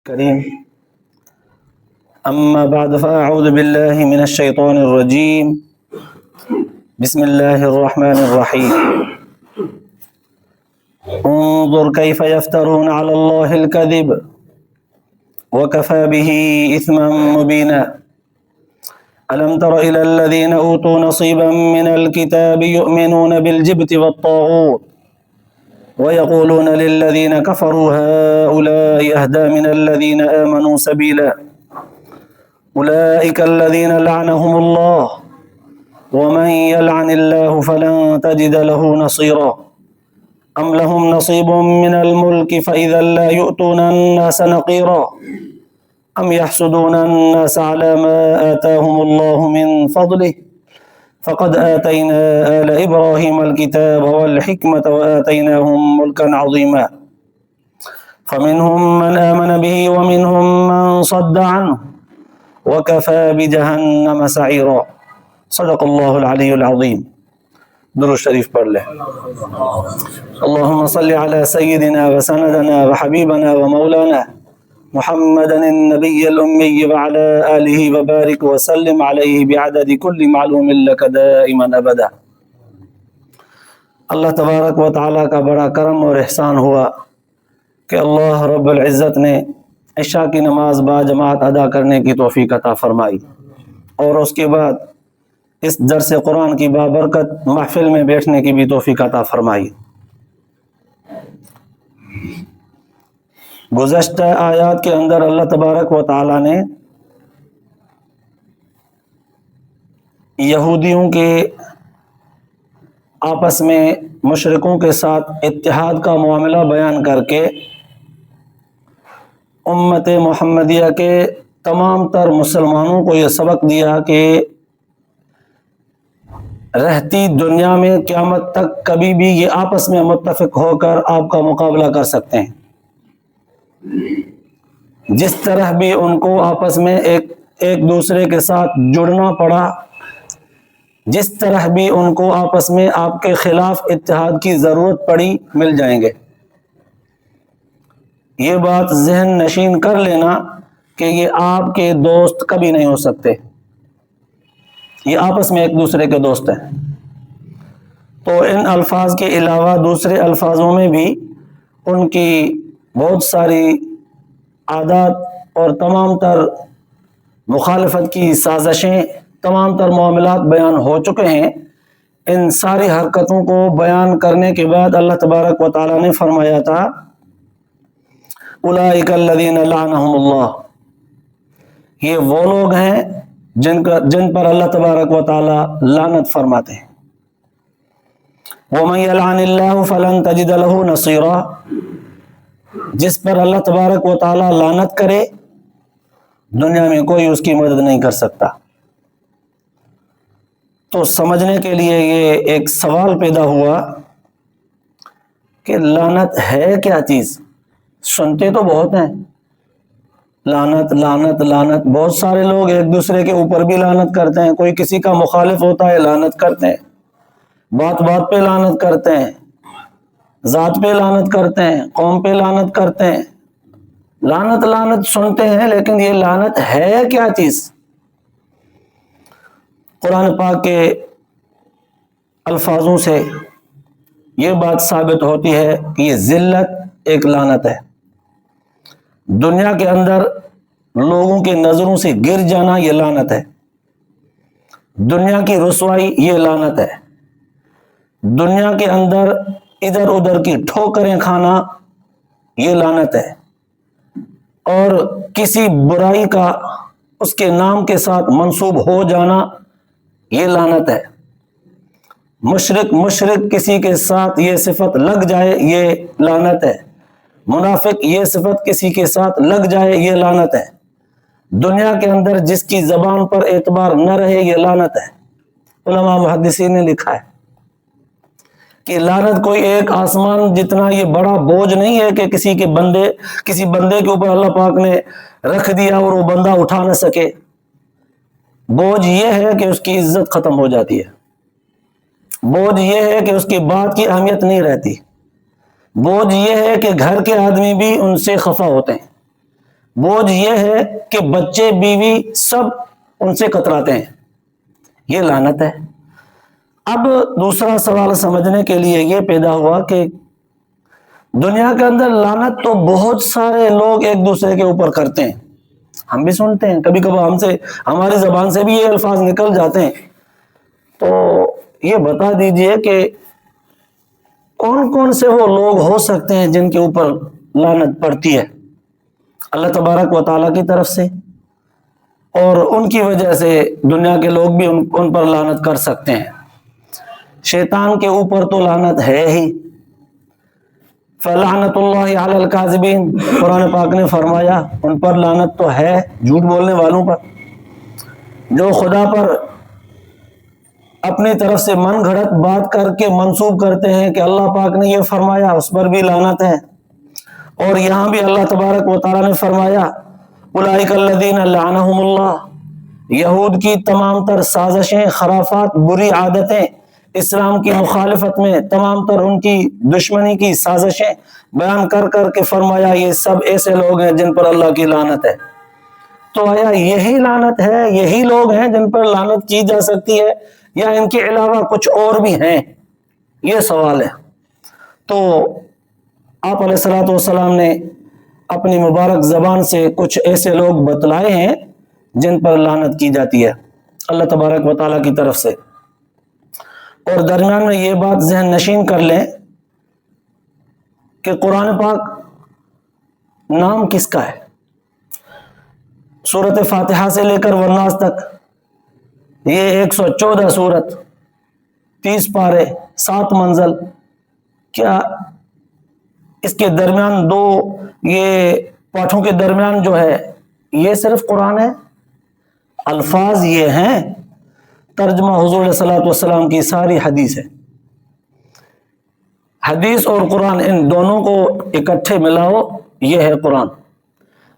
كريم. أما بعد فأعوذ بالله من الشيطان الرجيم. بسم الله الرحمن الرحيم. انظر كيف يفترون على الله الكذب وكفى به إثما مبينا. ألم تر إلى الذين أوتوا نصيبا من الكتاب يؤمنون بالجبت والطاغوت ويقولون للذين كفروا هؤلاء أهدى من الذين آمنوا سبيلا. أولئك الذين لعنهم الله ومن يلعن الله فلن تجد له نصيرا. أم لهم نصيب من الملك فإذا لا يؤتون الناس نقيرا. أم يحسدون الناس على ما آتاهم الله من فضله فقد آتينا آل إبراهيم الكتاب والحكمة وآتيناهم ملكا عظيما. فمنهم من آمن به ومنهم من صد عنه وكفى بجهنم سعيرا. صدق اللہ العلی العظیم. درود شریف پڑھ لیں. اللہم صل علی سیدنا وسندنا وحبیبنا ومولانا محمد النبی الامی وعلى آلہ وبارک وسلم علیہ بعدد کل معلوم لک دائما ابدا. اللہ تبارک و تعالیٰ کا بڑا کرم اور احسان ہوا کہ اللہ رب العزت نے عشاء کی نماز با جماعت ادا کرنے کی توفیق عطا فرمائی اور اس کے بعد اس درس قرآن کی بابرکت محفل میں بیٹھنے کی بھی توفیق عطا فرمائی. گزشتہ آیات کے اندر اللہ تبارک و تعالیٰ نے یہودیوں کے آپس میں مشرکوں کے ساتھ اتحاد کا معاملہ بیان کر کے امت محمدیہ کے تمام تر مسلمانوں کو یہ سبق دیا کہ رہتی دنیا میں قیامت تک کبھی بھی یہ آپس میں متفق ہو کر آپ کا مقابلہ کر سکتے ہیں. جس طرح بھی ان کو آپس میں ایک دوسرے کے ساتھ جڑنا پڑا، جس طرح بھی ان کو آپس میں آپ کے خلاف اتحاد کی ضرورت پڑی، مل جائیں گے. یہ بات ذہن نشین کر لینا کہ یہ آپ کے دوست کبھی نہیں ہو سکتے، یہ آپس میں ایک دوسرے کے دوست ہیں. تو ان الفاظ کے علاوہ دوسرے الفاظوں میں بھی ان کی بہت ساری عادات اور تمام تر مخالفت کی سازشیں، تمام تر معاملات بیان ہو چکے ہیں. ان ساری حرکتوں کو بیان کرنے کے بعد اللہ تبارک و تعالیٰ نے فرمایا تھا اولئک الذین لعنہم اللہ. یہ وہ لوگ ہیں جن پر اللہ تبارک و تعالیٰ لعنت فرماتے ہیں. ومن یلعن اللہ فلن تجد له نصیرا. جس پر اللہ تبارک و تعالیٰ لعنت کرے دنیا میں کوئی اس کی مدد نہیں کر سکتا. تو سمجھنے کے لیے یہ ایک سوال پیدا ہوا کہ لعنت ہے کیا چیز؟ سنتے تو بہت ہیں، لعنت لعنت لعنت. بہت سارے لوگ ایک دوسرے کے اوپر بھی لعنت کرتے ہیں. کوئی کسی کا مخالف ہوتا ہے لعنت کرتے ہیں، بات بات پہ لعنت کرتے ہیں، ذات پہ لعنت کرتے ہیں، قوم پہ لعنت کرتے ہیں. لعنت لعنت سنتے ہیں، لیکن یہ لعنت ہے کیا چیز؟ قرآن پاک کے الفاظوں سے یہ بات ثابت ہوتی ہے کہ یہ ذلت ایک لعنت ہے. دنیا کے اندر لوگوں کے نظروں سے گر جانا یہ لعنت ہے. دنیا کی رسوائی یہ لعنت ہے. دنیا کے اندر ادھر ادھر کی ٹھوکریں کھانا یہ لعنت ہے. اور کسی برائی کا اس کے نام کے ساتھ منسوب ہو جانا یہ لعنت ہے. مشرک کسی کے ساتھ یہ صفت لگ جائے یہ لعنت ہے. منافق یہ صفت کسی کے ساتھ لگ جائے یہ لعنت ہے. دنیا کے اندر جس کی زبان پر اعتبار نہ رہے یہ لعنت ہے. علماء محدثین نے لکھا ہے کہ لعنت کوئی ایک آسمان جتنا یہ بڑا بوجھ نہیں ہے کہ کسی بندے کے اوپر اللہ پاک نے رکھ دیا اور وہ بندہ اٹھا نہ سکے. بوجھ یہ ہے کہ اس کی عزت ختم ہو جاتی ہے. بوجھ یہ ہے کہ اس کی بات کی اہمیت نہیں رہتی. بوجھ یہ ہے کہ گھر کے آدمی بھی ان سے خفا ہوتے ہیں. بوجھ یہ ہے کہ بچے بیوی سب ان سے کتراتے ہیں، یہ لعنت ہے۔ اب دوسرا سوال سمجھنے کے لیے یہ پیدا ہوا کہ دنیا کے اندر لعنت تو بہت سارے لوگ ایک دوسرے کے اوپر کرتے ہیں، ہم بھی سنتے ہیں، کبھی کبھی ہماری زبان سے بھی یہ الفاظ نکل جاتے ہیں۔ تو یہ بتا دیجئے کہ کون کون سے وہ لوگ ہو سکتے ہیں جن کے اوپر لعنت پڑتی ہے اللہ تبارک و تعالیٰ کی طرف سے، اور ان کی وجہ سے دنیا کے لوگ بھی ان پر لعنت کر سکتے ہیں۔ شیطان کے اوپر تو لعنت ہے ہی، فَلَعْنَةُ اللَّهِ عَلَى الْكَاذِبِينَ، قرآن پاک نے فرمایا ان پر لعنت تو ہے، جھوٹ بولنے والوں پر، جو خدا پر اپنی طرف سے من گھڑت بات کر کے منسوب کرتے ہیں کہ اللہ پاک نے یہ فرمایا، اس پر بھی لعنت ہے۔ اور یہاں بھی اللہ تبارک و تعالیٰ نے فرمایا اولئک الذین لعنہم اللہ، یہود کی تمام تر سازشیں، خرافات، بری عادتیں، اسلام کی مخالفت میں تمام تر ان کی دشمنی کی سازشیں بیان کر کر کے فرمایا یہ سب ایسے لوگ ہیں جن پر اللہ کی لعنت ہے۔ تو آیا یہی لعنت ہے، یہی لوگ ہیں جن پر لعنت کی جا سکتی ہے، یا ان کے علاوہ کچھ اور بھی ہیں؟ یہ سوال ہے۔ تو آپ علیہ الصلوۃ والسلام نے اپنی مبارک زبان سے کچھ ایسے لوگ بتلائے ہیں جن پر لعنت کی جاتی ہے اللہ تبارک و تعالیٰ کی طرف سے۔ اور درمیان میں یہ بات ذہن نشین کر لیں کہ قرآن پاک نام کس کا ہے؟ سورۃ فاتحہ سے لے کر والناس تک یہ 114 سورت، 30 پارے، 7 منزل، کیا اس کے درمیان دو یہ پاٹھوں کے درمیان جو ہے یہ صرف قرآن ہے؟ الفاظ یہ ہیں، ترجمہ حضور علیہ الصلوۃ والسلام کی ساری حدیث ہے۔ حدیث اور قرآن ان دونوں کو اکٹھے ملاؤ، یہ ہے قرآن۔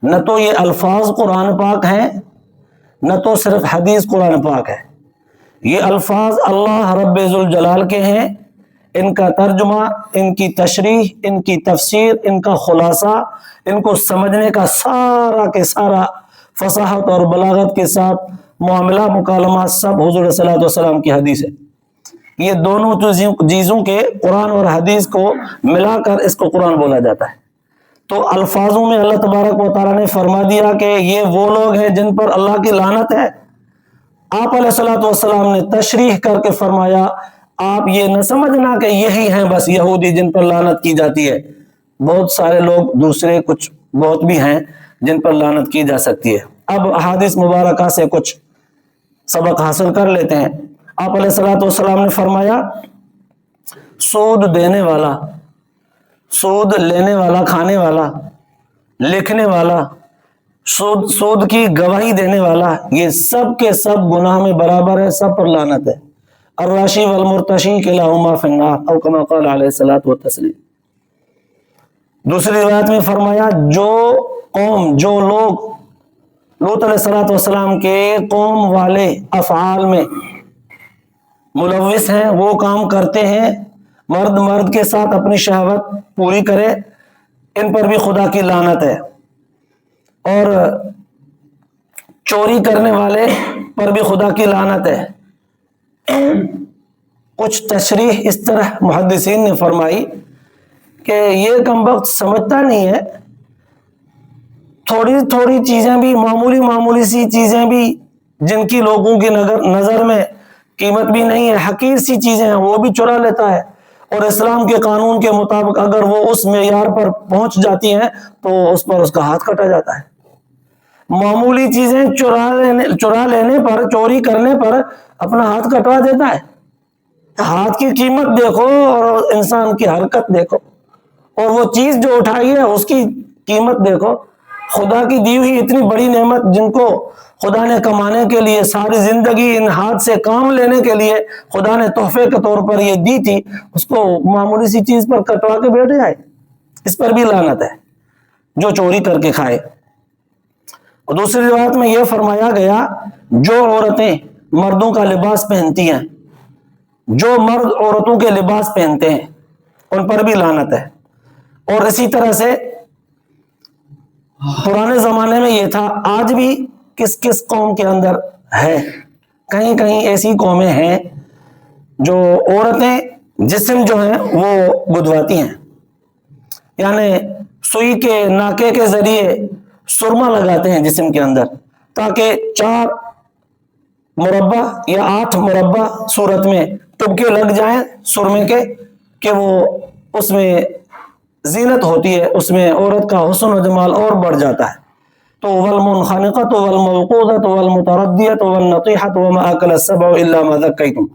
نہ تو یہ الفاظ قرآن پاک ہیں، نہ تو صرف حدیث قرآن پاک ہے، یہ الفاظ اللہ رب ذوالجلال کے ہیں، ان کا ترجمہ، ان کی تشریح، ان کی تفسیر، ان کا خلاصہ، ان کو سمجھنے کا سارا کے سارا فصاحت اور بلاغت کے ساتھ معاملہ مکالمہ سب حضور علیہ الصلوۃ والسلام کی حدیث ہے۔ یہ دونوں چیزوں کے قرآن اور حدیث کو ملا کر اس کو قرآن بولا جاتا ہے۔ تو الفاظوں میں اللہ تبارک و تعالیٰ نے فرما دیا کہ یہ وہ لوگ ہیں جن پر اللہ کی لعنت ہے۔ آپ علیہ الصلوۃ والسلام نے تشریح کر کے فرمایا آپ یہ نہ سمجھنا کہ یہی ہیں بس یہودی جن پر لعنت کی جاتی ہے، بہت سارے لوگ دوسرے کچھ بہت بھی ہیں جن پر لعنت کی جا سکتی ہے۔ اب احادیث مبارکہ سے کچھ سبق حاصل کر لیتے ہیں۔ آپ علیہ الصلوۃ والسلام نے فرمایا سود دینے والا، سود لینے والا، کھانے والا، لکھنے والا، سود کی گواہی دینے والا، یہ سب کے سب گناہ میں برابر ہے، سب پر لعنت ہے۔ الراشی والمرتشی کلاہما فی النار، او کما قال علیہ الصلوۃ والتسلیم۔ دوسری روایت میں فرمایا جو قوم، جو لوگ لوط علیہ الصلوۃ والسلام کے قوم والے افعال میں ملوث ہیں، وہ کام کرتے ہیں، مرد کے ساتھ اپنی شہوت پوری کرے، ان پر بھی خدا کی لعنت ہے۔ اور چوری کرنے والے پر بھی خدا کی لعنت ہے۔ کچھ تشریح اس طرح محدثین نے فرمائی کہ یہ کمبخت سمجھتا نہیں ہے، تھوڑی تھوڑی چیزیں بھی، معمولی سی چیزیں بھی جن کی لوگوں کی نظر میں قیمت بھی نہیں ہے، حقیر سی چیزیں ہیں، وہ بھی چرا لیتا ہے، اور اسلام کے قانون کے مطابق اگر وہ اس معیار پر پہنچ جاتی ہیں تو اس پر اس کا ہاتھ کٹا جاتا ہے۔ معمولی چیزیں چرا لینے پر، چوری کرنے پر اپنا ہاتھ کٹوا دیتا ہے۔ ہاتھ کی قیمت دیکھو اور انسان کی حرکت دیکھو، اور وہ چیز جو اٹھائی ہے اس کی قیمت دیکھو۔ خدا کی دی ہوئی اتنی بڑی نعمت جن کو خدا نے کمانے کے لیے ساری زندگی ان ہاتھ سے کام لینے کے لیے خدا نے تحفے کے طور پر یہ دی تھی، اس کو معمولی سی چیز پر کٹوا کے بیٹھ جائے، اس پر بھی لعنت ہے جو چوری کر کے کھائے۔ اور دوسری روایت میں یہ فرمایا گیا جو عورتیں مردوں کا لباس پہنتی ہیں، جو مرد عورتوں کے لباس پہنتے ہیں، ان پر بھی لعنت ہے۔ اور اسی طرح سے پرانے زمانے تھا، آج بھی کس کس قوم کے اندر ہے. کہیں کہیں ایسی قومیں ہیں جو عورتیں جسم جو ہیں وہ گدواتی ہیں، یعنی سوئی کے ناکے کے ذریعے سرما لگاتے ہیں جسم کے اندر تاکہ 4 مربع یا 8 مربع صورت میں ٹبکے لگ جائیں سرمے کے کہ وہ اس میں زینت ہوتی ہے، اس میں عورت کا حسن و جمال اور بڑھ جاتا ہے. تو والمنخنقۃ والموقوذۃ والمتردیۃ والنطیحۃ وما اکل السبع الا ما ذکیتم.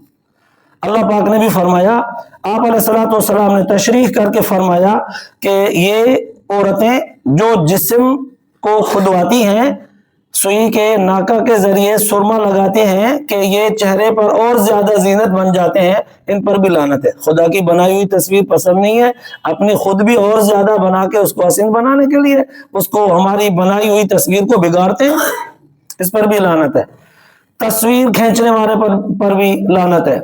اللہ پاک نے بھی فرمایا، آپ علیہ الصلوۃ والسلام نے تشریح کر کے فرمایا کہ یہ عورتیں جو جسم کو خدواتی ہیں، سوئی کے ناکا کے ذریعے سرما لگاتے ہیں کہ یہ چہرے پر اور زیادہ زینت بن جاتے ہیں، ان پر بھی لعنت ہے. خدا کی بنائی ہوئی تصویر پسند نہیں ہے، اپنی خود بھی اور زیادہ بنا کے اس کو حسین بنانے کے لیے اس کو ہماری بنائی ہوئی تصویر کو بگاڑتے ہیں، اس پر بھی لعنت ہے. تصویر کھینچنے والے پر بھی لعنت ہے.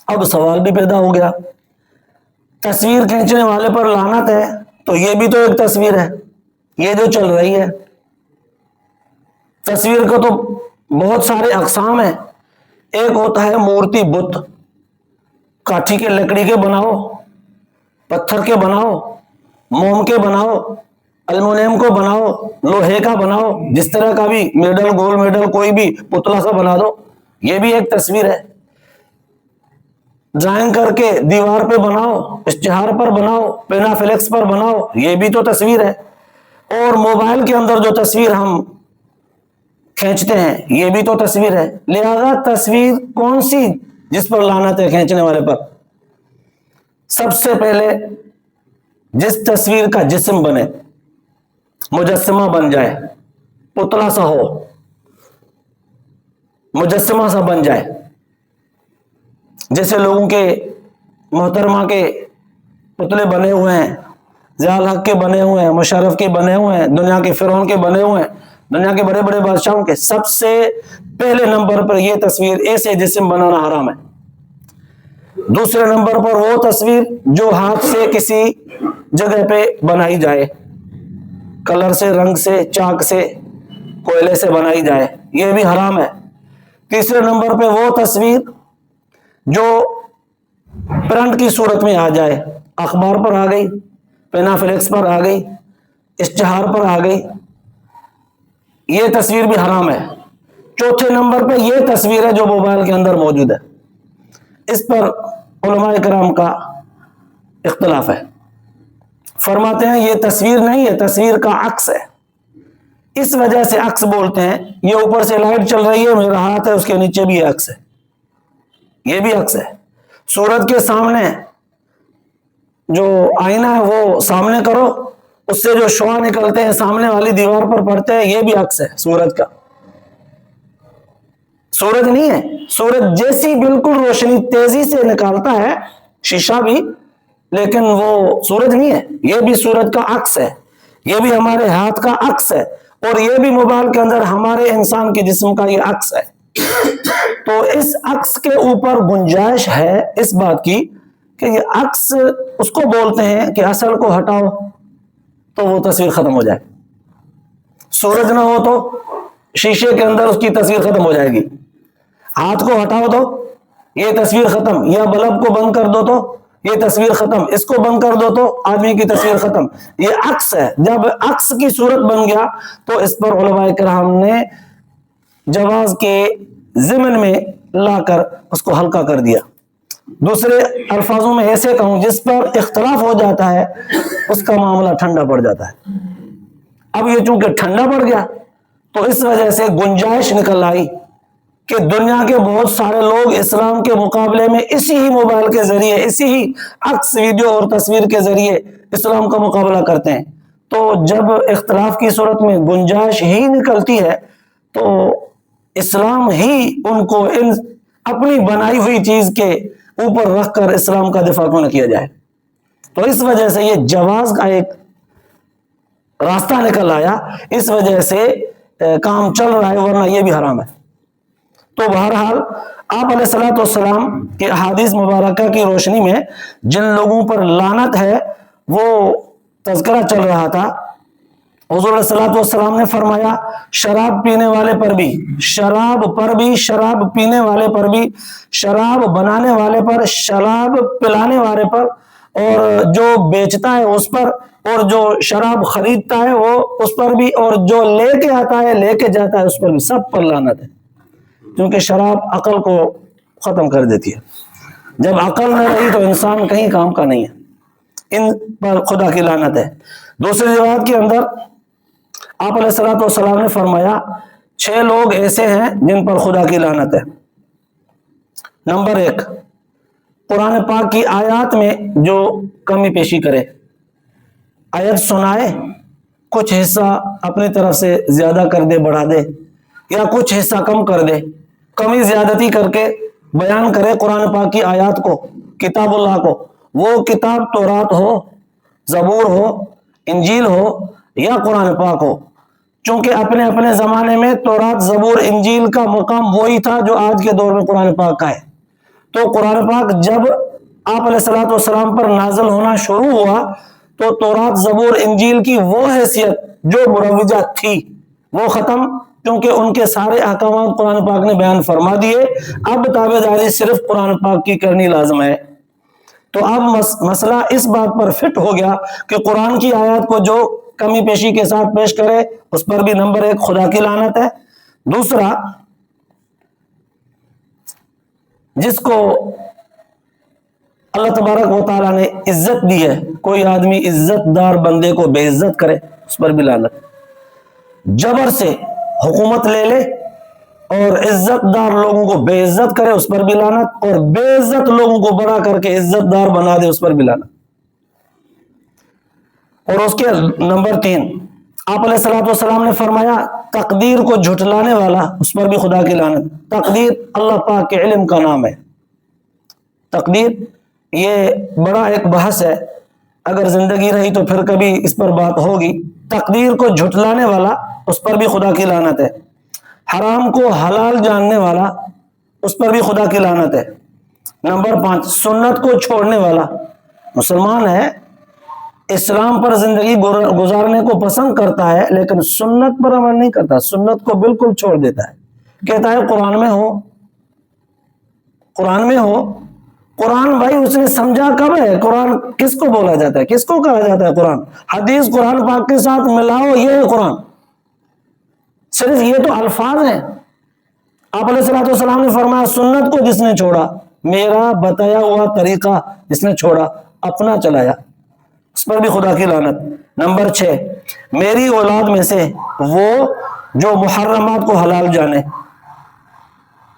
اب سوال بھی پیدا ہو گیا، تصویر کھینچنے والے پر لعنت ہے تو یہ بھی تو ایک تصویر ہے، یہ جو چل رہی ہے. تصویر کو تو بہت سارے اقسام ہیں. ایک ہوتا ہے مورتی بت، کاٹھی کے لکڑی کے بناؤ، پتھر کے بناؤ، موم کے بناؤ، المونیم کو بناؤ، لوہے کا بناؤ، جس طرح کا بھی میڈل گولڈ میڈل کوئی بھی پتلا سا بنا دو، یہ بھی ایک تصویر ہے. ڈرائنگ کر کے دیوار پہ بناؤ، اشتہار پر بناؤ، پینا فلیکس پر بناؤ، یہ بھی تو تصویر ہے. اور موبائل کے اندر جو تصویر ہم کھینچتے ہیں یہ بھی تو تصویر ہے. لہذا تصویر کون سی جس پر لعنت ہے کھینچنے والے پر؟ سب سے پہلے جس تصویر کا جسم بنے، مجسمہ بن جائے، پتلا سا ہو، مجسمہ سا بن جائے، جیسے لوگوں کے محترمہ کے پتلے بنے ہوئے ہیں، ضیاء الحق کے بنے ہوئے ہیں، مشرف کے بنے ہوئے ہیں، دنیا کے فرعون کے بنے ہوئے ہیں، دنیا کے بڑے بڑے بادشاہوں کے. سب سے پہلے نمبر پر یہ تصویر، ایسے جسم بنانا حرام ہے. دوسرے نمبر پر وہ تصویر جو ہاتھ سے کسی جگہ پہ بنائی جائے، کلر سے، رنگ سے، چاک سے، کوئلے سے بنائی جائے، یہ بھی حرام ہے. تیسرے نمبر پہ وہ تصویر جو پرنٹ کی صورت میں آ جائے، اخبار پر آ گئی، پینا فلیکس پر آ گئی، اشتہار پر آ گئی، یہ تصویر بھی حرام ہے. چوتھے نمبر پہ یہ تصویر ہے جو موبائل کے اندر موجود ہے. اس پر علماء کرام کا اختلاف ہے. فرماتے ہیں یہ تصویر نہیں ہے، تصویر کا عکس ہے. اس وجہ سے عکس بولتے ہیں. یہ اوپر سے لائٹ چل رہی ہے، میرا ہاتھ ہے، اس کے نیچے بھی عکس ہے، یہ بھی عکس ہے. سورج کے سامنے جو آئینہ ہے وہ سامنے کرو، اس سے جو شعاع نکلتے ہیں سامنے والی دیوار پر پڑتے ہیں، یہ بھی عکس ہے سورج کا. سورج نہیں ہے، سورج جیسی بالکل روشنی تیزی سے نکالتا ہے شیشہ بھی، لیکن وہ سورج نہیں ہے، یہ بھی سورج کا عکس ہے، یہ بھی ہمارے ہاتھ کا عکس ہے، اور یہ بھی موبائل کے اندر ہمارے انسان کے جسم کا یہ عکس ہے. تو اس عکس کے اوپر گنجائش ہے اس بات کی کہ یہ عکس اس کو بولتے ہیں کہ اصل کو ہٹاؤ تو وہ تصویر ختم ہو جائے. سورج نہ ہو تو شیشے کے اندر اس کی تصویر ختم ہو جائے گی. ہاتھ کو ہٹاؤ تو یہ تصویر ختم، یا بلب کو بند کر دو تو یہ تصویر ختم، اس کو بند کر دو تو آدمی کی تصویر ختم. یہ عکس ہے. جب عکس کی صورت بن گیا تو اس پر علماء کرام نے جواز کے ضمن میں لا کر اس کو ہلکا کر دیا. دوسرے الفاظوں میں ایسے کہوں، جس پر اختلاف ہو جاتا ہے اس کا معاملہ ٹھنڈا پڑ جاتا ہے. اب یہ چونکہ ٹھنڈا پڑ گیا تو اس وجہ سے گنجائش نکل آئی کہ دنیا کے بہت سارے لوگ اسلام کے مقابلے میں اسی ہی موبائل کے ذریعے، اسی ہی عکس، ویڈیو اور تصویر کے ذریعے اسلام کا مقابلہ کرتے ہیں. تو جب اختلاف کی صورت میں گنجائش ہی نکلتی ہے تو اسلام ہی ان کو ان اپنی بنائی ہوئی چیز کے اوپر رکھ کر اسلام کا دفاع کیوں نہ کیا جائے. تو اس وجہ سے یہ جواز کا ایک راستہ نکل آیا، اس وجہ سے کام چل رہا ہے، ورنہ یہ بھی حرام ہے. تو بہرحال آپ علیہ الصلوۃ والسلام کے احادیث مبارکہ کی روشنی میں جن لوگوں پر لعنت ہے وہ تذکرہ چل رہا تھا حضور علیہ الصلوۃ والسلام نے فرمایا شراب پینے والے پر بھی، شراب پینے والے پر بھی، شراب بنانے والے پر، شراب پلانے والے پر، اور جو بیچتا ہے اس پر، اور جو شراب خریدتا ہے وہ اس پر بھی، اور جو لے کے آتا ہے لے کے جاتا ہے اس پر بھی، سب پر لعنت ہے، کیونکہ شراب عقل کو ختم کر دیتی ہے۔ جب عقل نہ رہی تو انسان کہیں کام کا نہیں ہے، ان پر خدا کی لعنت ہے۔ دوسری روایت کے اندر آپ علیہ الصلوۃ والسلام نے فرمایا 6 لوگ ایسے ہیں جن پر خدا کی لعنت ہے۔ نمبر 1، قرآن پاک کی آیات میں جو کمی پیشی کرے، آیت سنائے، کچھ حصہ اپنی طرف سے زیادہ کر دے، بڑھا دے، یا کچھ حصہ کم کر دے، کمی زیادتی کر کے بیان کرے قرآن پاک کی آیات کو، کتاب اللہ کو، وہ کتاب تورات ہو، زبور ہو، انجیل ہو یا قرآن پاک ہو، چونکہ اپنے اپنے زمانے میں تورات، زبور، انجیل کا مقام وہی تھا جو آج کے دور میں قرآن پاک کا ہے۔ تو قرآن پاک جب آپ علیہ الصلوۃ والسلام پر نازل ہونا شروع ہوا تو تورات، زبور، انجیل کی وہ حیثیت جو مروجہ تھی وہ ختم، کیونکہ ان کے سارے احکامات قرآن پاک نے بیان فرما دیے۔ اب تابعداری صرف قرآن پاک کی کرنی لازم ہے۔ تو اب مسئلہ اس بات پر فٹ ہو گیا کہ قرآن کی آیات کو جو کمی پیشی کے ساتھ پیش کرے اس پر بھی نمبر 1 خدا کی لعنت ہے۔ دوسرا، جس کو اللہ تبارک و تعالیٰ نے عزت دی ہے، کوئی آدمی عزت دار بندے کو بے عزت کرے اس پر بھی لعنت، جبر سے حکومت لے لے اور عزت دار لوگوں کو بے عزت کرے اس پر بھی لعنت، اور بے عزت لوگوں کو بڑا کر کے عزت دار بنا دے اس پر بھی لعنت۔ اور اس کے نمبر 3، آپ علیہ الصلوۃ والسلام نے فرمایا تقدیر کو جھٹلانے والا اس پر بھی خدا کی لعنت۔ تقدیر اللہ پاک کے علم کا نام ہے۔ تقدیر یہ بڑا ایک بحث ہے، اگر زندگی رہی تو پھر کبھی اس پر بات ہوگی۔ تقدیر کو جھٹلانے والا اس پر بھی خدا کی لعنت ہے۔ حرام کو حلال جاننے والا اس پر بھی خدا کی لعنت ہے۔ نمبر 5، سنت کو چھوڑنے والا، مسلمان ہے، اسلام پر زندگی گزارنے کو پسند کرتا ہے لیکن سنت پر عمل نہیں کرتا، سنت کو بالکل چھوڑ دیتا ہے، کہتا ہے قرآن میں ہو، قرآن میں ہو۔ قرآن بھائی اس نے سمجھا کب ہے؟ قرآن کس کو بولا جاتا ہے، کس کو کہا جاتا ہے قرآن؟ حدیث قرآن پاک کے ساتھ ملاؤ، یہ ہے قرآن۔ صرف یہ تو الفاظ ہیں۔ آپ علیہ الصلوۃ والسلام نے فرمایا سنت کو جس نے چھوڑا، میرا بتایا ہوا طریقہ جس نے چھوڑا، اپنا چلایا، اس پر بھی خدا کی لعنت۔ نمبر 6، میری اولاد میں سے وہ جو محرمات کو حلال جانے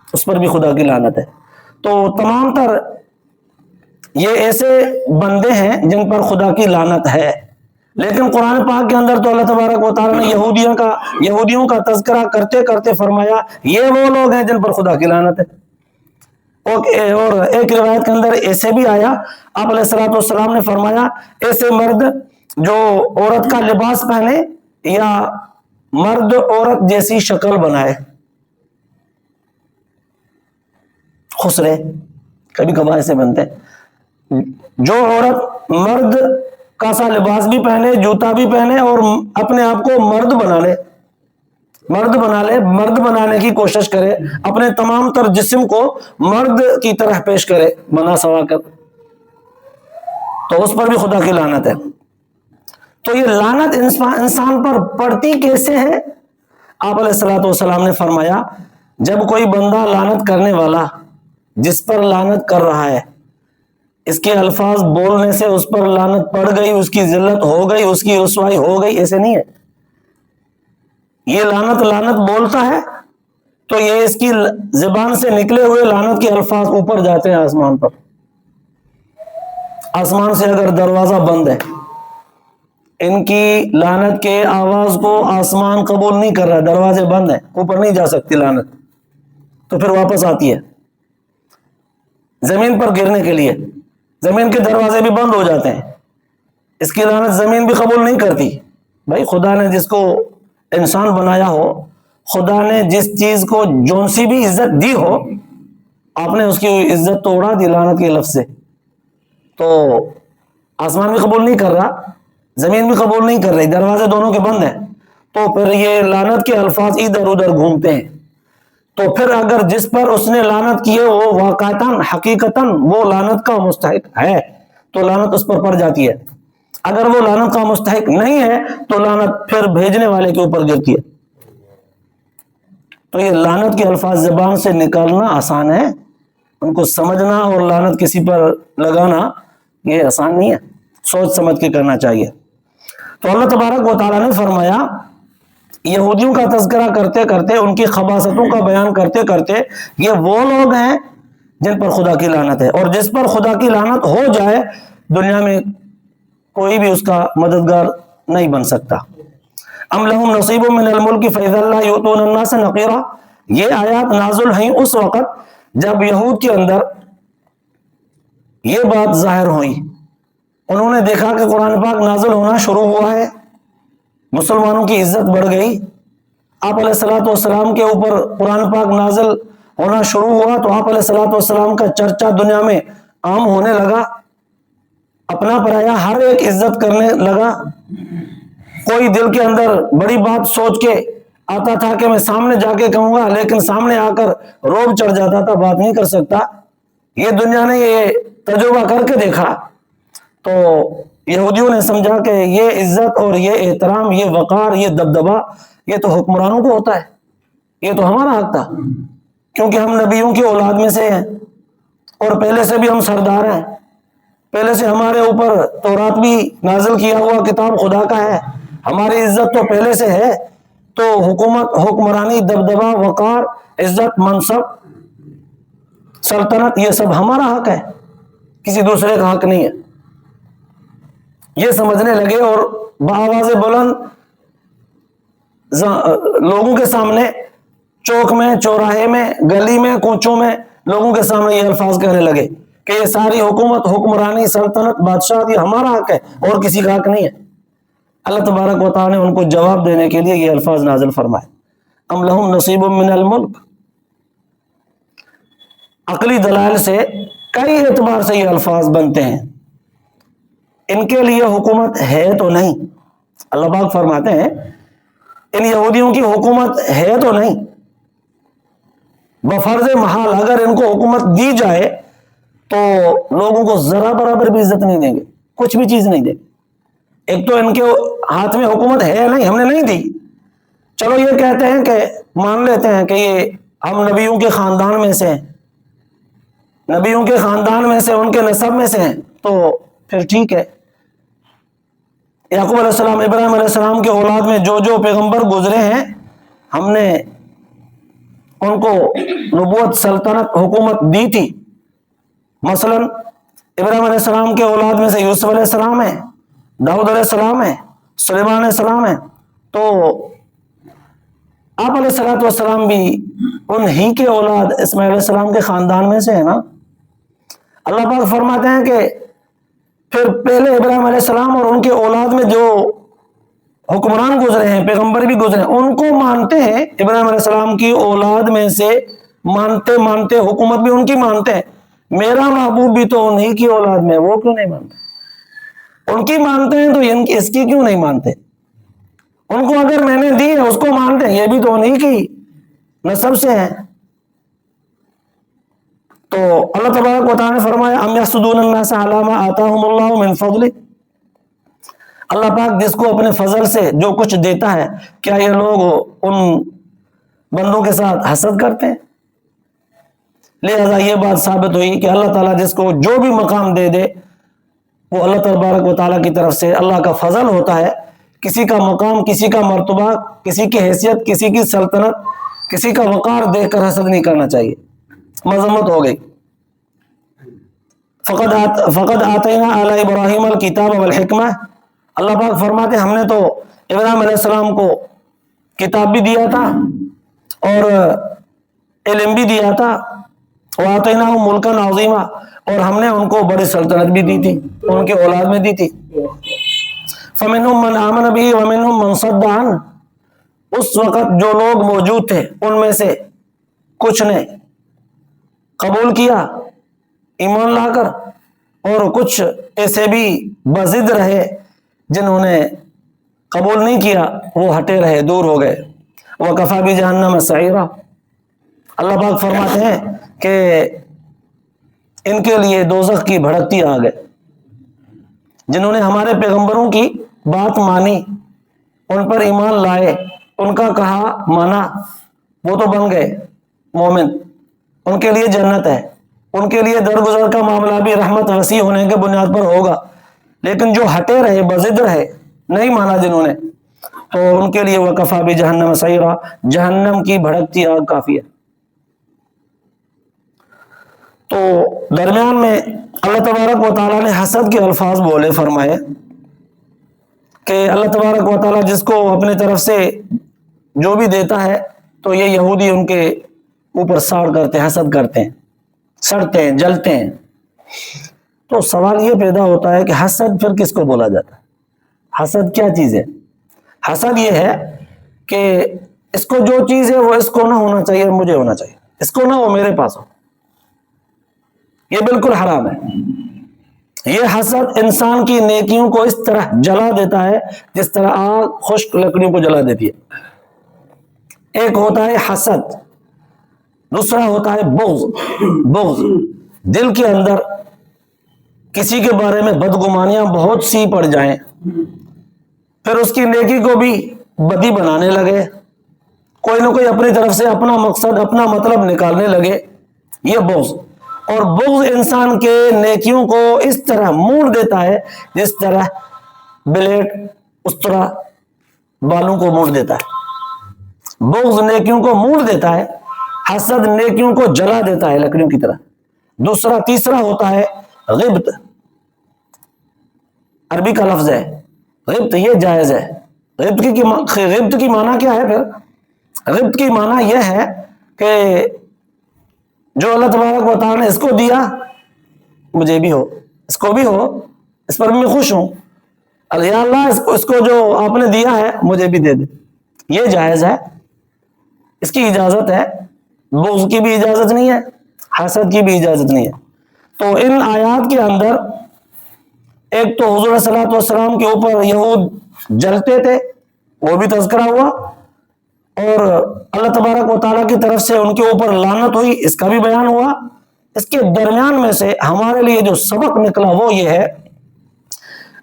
اس پر بھی خدا کی لعنت ہے۔ تو تمام تر یہ ایسے بندے ہیں جن پر خدا کی لعنت ہے، لیکن قرآن پاک کے اندر تو اللہ تبارک و تعالیٰ نے یہودیوں کا تذکرہ کرتے کرتے فرمایا یہ وہ لوگ ہیں جن پر خدا کی لعنت ہے۔ اور ایک روایت کے اندر ایسے بھی آیا، آپ علیہ الصلوۃ والسلام نے فرمایا ایسے مرد جو عورت کا لباس پہنے یا مرد عورت جیسی شکل بنائے، خسرے، کبھی کبھار ایسے بنتے ہیں، جو عورت مرد کا سا لباس بھی پہنے، جوتا بھی پہنے اور اپنے آپ کو مرد بنا لے، مرد بنانے کی کوشش کرے، اپنے تمام تر جسم کو مرد کی طرح پیش کرے بنا سوا کر، تو اس پر بھی خدا کی لعنت ہے۔ تو یہ لعنت انسان پر پڑتی کیسے ہے؟ آپ علیہ الصلوۃ والسلام نے فرمایا جب کوئی بندہ لعنت کرنے والا جس پر لعنت کر رہا ہے، اس کے الفاظ بولنے سے اس پر لعنت پڑ گئی، اس کی ذلت ہو گئی، اس کی رسوائی ہو گئی، ایسے نہیں ہے۔ یہ لعنت بولتا ہے تو یہ اس کی زبان سے نکلے ہوئے لعنت کے الفاظ اوپر جاتے ہیں آسمان پر۔ آسمان سے اگر دروازہ بند ہے، ان کی لعنت کے آواز کو آسمان قبول نہیں کر رہا، دروازے بند ہیں، اوپر نہیں جا سکتی لعنت، تو پھر واپس آتی ہے زمین پر گرنے کے لیے، زمین کے دروازے بھی بند ہو جاتے ہیں، اس کی لعنت زمین بھی قبول نہیں کرتی۔ بھائی خدا نے جس کو انسان بنایا ہو، خدا نے جس چیز کو جون سی بھی عزت دی ہو، آپ نے اس کی عزت تو اڑا دی لعنت کے لفظ سے، تو آسمان بھی قبول نہیں کر رہا، زمین بھی قبول نہیں کر رہی، دروازے دونوں کے بند ہیں، تو پھر یہ لعنت کے الفاظ ادھر ادھر گھومتے ہیں. تو پھر اگر جس پر اس نے لعنت کی ہے وہ واقعتاً حقیقتاً وہ لعنت کا مستحق ہے تو لعنت اس پر پڑ جاتی ہے. اگر وہ لعنت کا مستحق نہیں ہے تو لعنت پھر بھیجنے والے کے اوپر گرتی ہے. تو یہ لعنت کے الفاظ زبان سے نکالنا آسان ہے، ان کو سمجھنا اور لعنت کسی پر لگانا یہ آسان نہیں ہے، سوچ سمجھ کے کرنا چاہیے. تو اللہ تبارک و تعالیٰ نے فرمایا یہودیوں کا تذکرہ کرتے کرتے، ان کی خباثتوں کا بیان کرتے کرتے، یہ وہ لوگ ہیں جن پر خدا کی لعنت ہے، اور جس پر خدا کی لعنت ہو جائے دنیا میں کوئی بھی اس کا مددگار نہیں بن سکتا. ام لہم نصیب من الملک فاذا لا یؤتون الناس نقیرا، یہ آیات نازل ہیں اس وقت جب یہود کے اندر یہ بات ظاہر ہوئی. انہوں نے دیکھا کہ قرآن پاک نازل ہونا شروع ہوا ہے، مسلمانوں کی عزت بڑھ گئی. آپ علیہ الصلوۃ والسلام کے اوپر قرآن پاک نازل ہونا شروع ہوا تو آپ علیہ الصلوۃ والسلام کا چرچا دنیا میں عام ہونے لگا. اپنا پرایا ہر ایک عزت کرنے لگا. کوئی دل کے اندر بڑی بات سوچ کے آتا تھا کہ میں سامنے جا کے کہوں گا، لیکن سامنے آ کر روب چڑھ جاتا تھا، بات نہیں کر سکتا. یہ دنیا نے یہ تجربہ کر کے دیکھا تو یہودیوں نے سمجھا کہ یہ عزت اور یہ احترام، یہ وقار، یہ دبدبہ یہ تو حکمرانوں کو ہوتا ہے، یہ تو ہمارا حق تھا کیونکہ ہم نبیوں کی اولاد میں سے ہیں اور پہلے سے بھی ہم سردار ہیں، پہلے سے ہمارے اوپر تورات بھی نازل کیا ہوا کتاب خدا کا ہے، ہماری عزت تو پہلے سے ہے. تو حکومت، حکمرانی، دبدبہ، وقار، عزت، منصب، سلطنت یہ سب ہمارا حق ہے، کسی دوسرے کا حق نہیں ہے. یہ سمجھنے لگے اور بآواز بلند لوگوں کے سامنے، چوک میں، چوراہے میں، گلی میں، کوچوں میں لوگوں کے سامنے یہ الفاظ کہنے لگے کہ یہ ساری حکومت، حکمرانی، سلطنت، بادشاہ یہ ہمارا حق ہے اور کسی کا حق نہیں ہے. اللہ تبارک و تعالیٰ نے ان کو جواب دینے کے لیے یہ الفاظ نازل فرمائے. ام لہم نصیب من الملک. عقلی دلائل سے کئی اعتبار سے یہ الفاظ بنتے ہیں. ان کے لیے حکومت ہے تو نہیں. اللہ پاک فرماتے ہیں ان یہودیوں کی حکومت ہے تو نہیں، بفرض محال اگر ان کو حکومت دی جائے تو لوگوں کو ذرا برابر بھی عزت نہیں دیں گے، کچھ بھی چیز نہیں دیں گے. ایک تو ان کے ہاتھ میں حکومت ہے نہیں، ہم نے نہیں دی. چلو یہ کہتے ہیں کہ مان لیتے ہیں کہ یہ ہم نبیوں کے خاندان میں سے ہیں، نبیوں کے خاندان میں سے، ان کے نسب میں سے ہیں، تو پھر ٹھیک ہے. یعقوب علیہ السلام، ابراہیم علیہ السلام کے اولاد میں جو جو پیغمبر گزرے ہیں ہم نے ان کو نبوت، سلطنت، حکومت دی تھی. مثلا ابراہیم علیہ السلام کے اولاد میں سے یوسف علیہ السلام ہے، داؤد علیہ السلام ہے، سلیمان علیہ السلام ہے. تو آپ علیہ الصلوۃ والسلام بھی انہی کے اولاد اسماعیل علیہ السلام کے خاندان میں سے ہے نا. اللہ پاک فرماتے ہیں کہ پھر پہلے ابراہیم علیہ السلام اور ان کے اولاد میں جو حکمران گزرے ہیں، پیغمبر بھی گزرے ہیں، ان کو مانتے ہیں. ابراہیم علیہ السلام کی اولاد میں سے مانتے مانتے حکومت بھی ان کی مانتے ہیں. میرا محبوب بھی تو انہی کی اولاد میں، وہ کیوں نہیں مانتے؟ ان کی مانتے ہیں تو اس کی کیوں نہیں مانتے؟ ان کو اگر میں نے دی ہے اس کو مانتے ہیں، یہ بھی تو انہی کی نسب سے ہیں. تو اللہ تبارک و تعالیٰ نے فرمایا ام یحسدون الناس علی ما آتاہم اللہ من فضلہ. اللہ پاک جس کو اپنے فضل سے جو کچھ دیتا ہے، کیا یہ لوگ ان بندوں کے ساتھ حسد کرتے ہیں؟ لہذا یہ بات ثابت ہوئی کہ اللہ تعالیٰ جس کو جو بھی مقام دے دے وہ اللہ تبارک و تعالیٰ کی طرف سے اللہ کا فضل ہوتا ہے. کسی کا مقام، کسی کا مرتبہ، کسی کی حیثیت، کسی کی سلطنت، کسی کا وقار دیکھ کر حسد نہیں کرنا چاہیے، مذمت ہو گئی. فقد آتینا علی ابراہیم الکتاب والحکمہ. اللہ پاک فرماتے ہم نے تو ابراہیم علیہ السلام کو کتاب بھی دیا تھا اور علم بھی دیا تھا. وآتیناہم ملکا عظیما، اور ہم نے ان کو بڑی سلطنت بھی دی تھی، ان کے اولاد میں دی تھی. فمنہم من آمن بہ ومنہم من صد عنہ. اس وقت جو لوگ موجود تھے ان میں سے کچھ نے قبول کیا ایمان لا کر، اور کچھ ایسے بھی بضد رہے جنہوں نے قبول نہیں کیا وہ ہٹے رہے، دور ہو گئے۔ وَكَفَى بِجَهَنَّمَ سَعِيرًا، اللہ پاک فرماتے ہیں کہ ان کے لیے دوزخ کی بھڑکتی آگ ہے۔ جنہوں نے ہمارے پیغمبروں کی بات مانی، ان پر ایمان لائے، ان کا کہا مانا، وہ تو بن گئے مومن، ان کے لیے جنت ہے، ان کے لیے درگزر کا معاملہ بھی رحمت وسیع ہونے کے بنیاد پر ہوگا۔ لیکن جو ہٹے رہے، بضد رہے، نہیں مانا جنہوں نے، تو ان کے لیے وَكَفَى بِجَهَنَّمَ سَعِيرًا، جہنم کی بھڑکتی آگ کافی ہے۔ تو درمیان میں اللہ تبارک و تعالیٰ نے حسد کے الفاظ بولے، فرمائے کہ اللہ تبارک و تعالیٰ جس کو اپنے طرف سے جو بھی دیتا ہے تو یہ یہودی ان کے اوپر ساڑ کرتے ہیں، حسد کرتے ہیں، سڑتے ہیں، جلتے ہیں۔ تو سوال یہ پیدا ہوتا ہے کہ حسد پھر کس کو بولا جاتا ہے؟ حسد کیا چیز ہے؟ حسد یہ ہے کہ اس کو جو چیز ہے وہ اس کو نہ ہونا چاہیے، مجھے ہونا چاہیے، اس کو نہ وہ میرے پاس ہو، یہ بالکل حرام ہے۔ یہ حسد انسان کی نیکیوں کو اس طرح جلا دیتا ہے جس طرح آگ خشک لکڑیوں کو جلا دیتی ہے۔ ایک ہوتا ہے حسد، دوسرا ہوتا ہے بغض۔ بغض دل کے اندر کسی کے بارے میں بدگمانیاں بہت سی پڑ جائیں، پھر اس کی نیکی کو بھی بدی بنانے لگے، کوئی نہ کوئی اپنی طرف سے اپنا مقصد، اپنا مطلب نکالنے لگے، یہ بغض۔ اور بغض انسان کے نیکیوں کو اس طرح موڑ دیتا ہے جس طرح بلیڈ اس طرح بالوں کو موڑ دیتا ہے۔ بغض نیکیوں کو موڑ دیتا ہے، حسد نیکیوں کو جلا دیتا ہے لکڑیوں کی طرح۔ تیسرا ہوتا ہے غبط، عربی کا لفظ ہے غبط، یہ جائز ہے۔ غبط کی معنی کیا ہے پھر؟ غبط کی معنی یہ ہے کہ جو اللہ تبارک و تعالیٰ نے اس کو دیا مجھے بھی ہو، اس کو بھی ہو، اس پر میں خوش ہوں، یا اللہ اس کو جو آپ نے دیا ہے مجھے بھی دے دے، یہ جائز ہے، اس کی اجازت ہے۔ بغض کی بھی اجازت نہیں ہے، حسد کی بھی اجازت نہیں ہے۔ تو ان آیات کے اندر ایک تو حضور صلی اللہ علیہ وسلم کے اوپر یہود جلتے تھے، وہ بھی تذکرہ ہوا، اور اللہ تبارک و تعالیٰ کی طرف سے ان کے اوپر لعنت ہوئی، اس کا بھی بیان ہوا۔ اس کے درمیان میں سے ہمارے لیے جو سبق نکلا وہ یہ ہے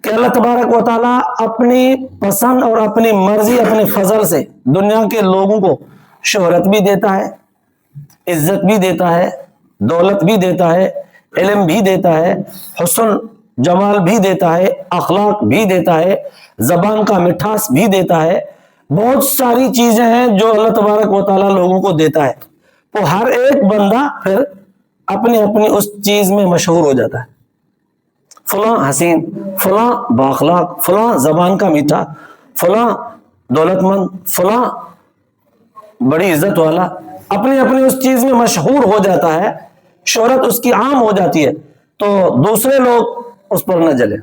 کہ اللہ تبارک و تعالیٰ اپنی پسند اور اپنی مرضی، اپنے فضل سے دنیا کے لوگوں کو شہرت بھی دیتا ہے، عزت بھی دیتا ہے، دولت بھی دیتا ہے، علم بھی دیتا ہے، حسن جمال بھی دیتا ہے، اخلاق بھی دیتا ہے، زبان کا مٹھاس بھی دیتا ہے، بہت ساری چیزیں ہیں جو اللہ تبارک و تعالیٰ لوگوں کو دیتا ہے۔ تو ہر ایک بندہ پھر اپنی اپنی اس چیز میں مشہور ہو جاتا ہے، فلاں حسین، فلاں بااخلاق، فلاں زبان کا میٹھا، فلاں دولت مند، فلاں بڑی عزت والا، اپنی اپنی اس چیز میں مشہور ہو جاتا ہے، شہرت اس کی عام ہو جاتی ہے، تو دوسرے لوگ اس پر نہ جلے۔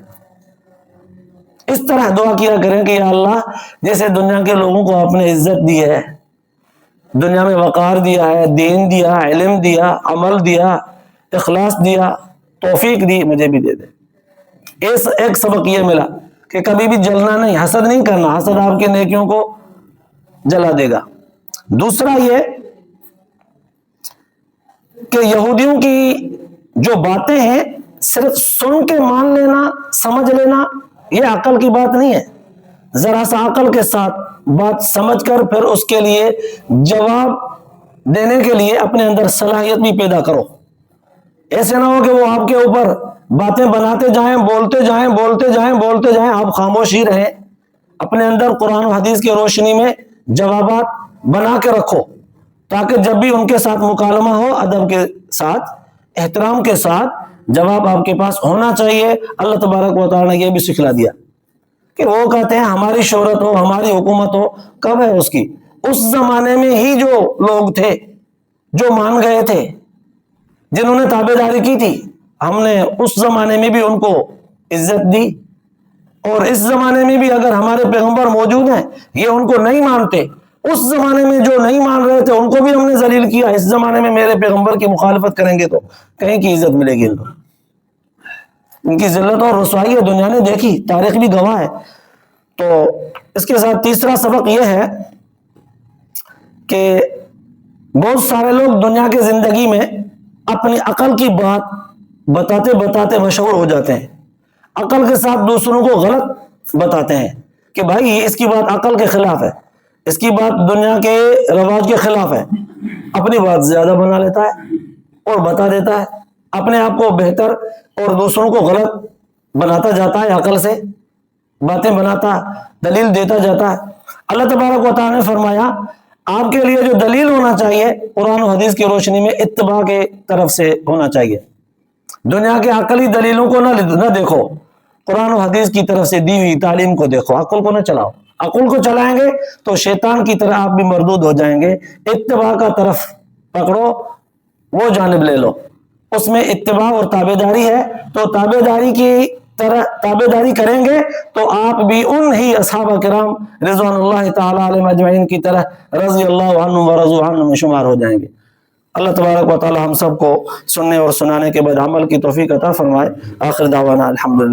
اس طرح دعا کیا کریں کہ یا اللہ جیسے دنیا کے لوگوں کو آپ نے عزت دی ہے، دنیا میں وقار دیا ہے، دین دیا، علم دیا، عمل دیا، اخلاص دیا، توفیق دی، مجھے بھی دے دے۔ ایک سبق یہ ملا کہ کبھی بھی جلنا نہیں، حسد نہیں کرنا، حسد آپ کی نیکیوں کو جلا دے گا۔ دوسرا یہ کہ یہودیوں کی جو باتیں ہیں صرف سن کے مان لینا، سمجھ لینا، یہ عقل کی بات نہیں ہے۔ ذرا سا عقل کے ساتھ بات سمجھ کر پھر اس کے لیے جواب دینے کے لیے اپنے اندر صلاحیت بھی پیدا کرو۔ ایسے نہ ہو کہ وہ آپ کے اوپر باتیں بناتے جائیں، بولتے جائیں، بولتے جائیں، بولتے جائیں، آپ خاموش ہی رہیں۔ اپنے اندر قرآن و حدیث کی روشنی میں جوابات بنا کے رکھو، تاکہ جب بھی ان کے ساتھ مکالمہ ہو ادب کے ساتھ، احترام کے ساتھ جواب آپ کے پاس ہونا چاہیے۔ اللہ تبارک و تعالیٰ نے یہ بھی سکھلا دیا کہ وہ کہتے ہیں ہماری شہرت ہو، ہماری حکومت ہو، کب ہے اس کی؟ اس زمانے میں ہی جو لوگ تھے، جو مان گئے تھے، جنہوں نے تابعداری کی تھی، ہم نے اس زمانے میں بھی ان کو عزت دی، اور اس زمانے میں بھی اگر ہمارے پیغمبر موجود ہیں، یہ ان کو نہیں مانتے، اس زمانے میں جو نہیں مان رہے تھے ان کو بھی ہم نے ذلیل کیا، اس زمانے میں میرے پیغمبر کی مخالفت کریں گے تو کہیں کی عزت ملے گی ان کو۔ ان کی ذلت اور رسوائی دنیا نے دیکھی، تاریخ بھی گواہ ہے۔ تو اس کے ساتھ تیسرا سبق یہ ہے کہ بہت سارے لوگ دنیا کی زندگی میں اپنی عقل کی بات بتاتے بتاتے مشہور ہو جاتے ہیں، عقل کے ساتھ دوسروں کو غلط بتاتے ہیں کہ بھائی اس کی بات عقل کے خلاف ہے، اس کی بات دنیا کے رواج کے خلاف ہے، اپنی بات زیادہ بنا لیتا ہے اور بتا دیتا ہے، اپنے آپ کو بہتر اور دوسروں کو غلط بناتا جاتا ہے، عقل سے باتیں بناتا، دلیل دیتا جاتا ہے۔ اللہ تبارک و تعالیٰ نے فرمایا آپ کے لیے جو دلیل ہونا چاہیے قرآن و حدیث کی روشنی میں اتباع کے طرف سے ہونا چاہیے، دنیا کے عقلی دلیلوں کو نہ دیکھو، قرآن و حدیث کی طرف سے دی ہوئی تعلیم کو دیکھو، عقل کو نہ چلاؤ۔ عقل کو چلائیں گے تو شیطان کی طرح آپ بھی مردود ہو جائیں گے۔ اتباع کا طرف پکڑو، وہ جانب لے لو، اس میں اتباع اور تابعداری ہے، تو تابعداری کی طرح تابعداری کریں گے تو آپ بھی ان ہی اصحابہ کرام رضوان اللہ تعالی علیہم اجمعین کی طرح رضی اللہ عنہم ورضوا عنہ میں شمار ہو جائیں گے۔ اللہ تبارک و تعالی ہم سب کو سننے اور سنانے کے بعد عمل کی توفیق عطا فرمائے۔ آخر دعوانا الحمدللہ۔